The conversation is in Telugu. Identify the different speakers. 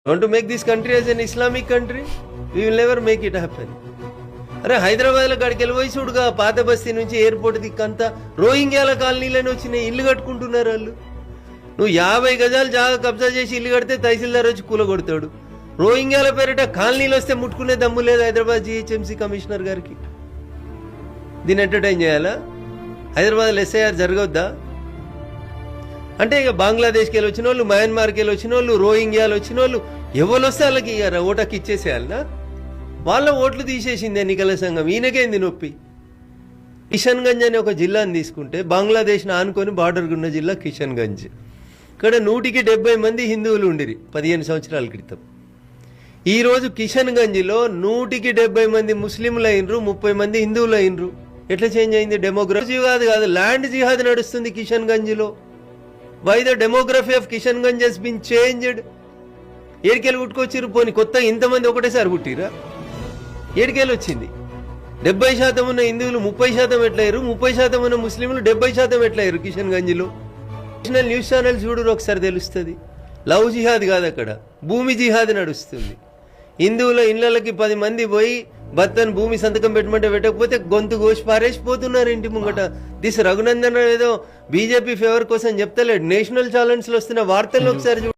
Speaker 1: Want to make this country as an Islamic country? We will never make it happen. అరే హైదరాబాద్లో కాడికి వెళ్ళి చూడుగా పాత బస్తీ నుంచి ఎయిర్పోర్ట్ దిక్కంతా రోహింగ్యాల కాలనీలోనే వచ్చినాయి ఇల్లు కట్టుకుంటున్నారు వాళ్ళు. నువ్వు 50 గజాలు జాగా కబ్జా చేసి ఇల్లు కడితే తహసీల్దార్ వచ్చి కూలగొడతాడు. రోహింగ్యాల పేరిట కాలనీలు వస్తే ముట్టుకునే దమ్ము లేదు హైదరాబాద్ జిహెచ్ఎంసీ కమిషనర్ గారికి. దీన్ని ఎంటర్టైన్ చేయాలా? హైదరాబాద్లో ఎస్ఐఆర్ జరగొద్దా? అంటే ఇక బంగ్లాదేశ్కి వెళ్ళి వచ్చిన వాళ్ళు, మయన్మార్కి వెళ్ళి వచ్చిన వాళ్ళు, రోహింగ్యాలు వచ్చిన వాళ్ళు ఎవరు వస్తే వాళ్ళకి ఓటకి ఇచ్చేసేయాలనా? వాళ్ళ ఓట్లు తీసేసింది ఎన్నికల సంఘం. ఈయనకేంది నొప్పి? కిషన్గంజ్ అనే ఒక జిల్లాని తీసుకుంటే బంగ్లాదేశ్ని ఆనుకొని బార్డర్గా ఉన్న జిల్లా కిషన్గంజ్. ఇక్కడ 100కి 70 మంది హిందువులు ఉండిరి 15 సంవత్సరాల క్రితం. ఈరోజు కిషన్గంజ్లో 100కి 70 మంది ముస్లింలు అయినరు, 30 మంది హిందువులు అయినరు. ఎట్లా చేంజ్ అయింది? డెమోగ్రఫీ కాదు ల్యాండ్ జిహాద్ నడుస్తుంది కిషన్గంజ్లో. Why the demography of Kishanganj has been changed. ఏడికెళ్ళి పుట్టుకొచ్చిర్రు? పోని కొత్తగా ఇంతమంది ఒకటేసారి పుట్టిరా? ఏడికెళ్ళి వచ్చింది? 70% ఉన్న హిందువులు 30% ఎట్లయ్యారు, 30% ఉన్న ముస్లింలు 70% ఎట్లయ్యారు కిషన్గంజ్లో? నేషనల్ న్యూస్ ఛానల్ చూడరు ఒకసారి తెలుస్తుంది. లవ్ జిహాద్ కాదు, అక్కడ భూమి జిహాద్ నడుస్తుంది. హిందువుల ఇళ్లకి 10 మంది పోయి భర్తను భూమి సంతకం పెట్టమంటే పెట్టకపోతే గొంతు కోసి పారేసిపోతున్నారు ఇంటి ముంగట. దిస్ రఘునందన్ ఏదో బీజేపీ ఫేవర్ కోసం చెప్తలేడు. నేషనల్ ఛానల్స్లో వస్తున్న వార్తల్లో ఒకసారి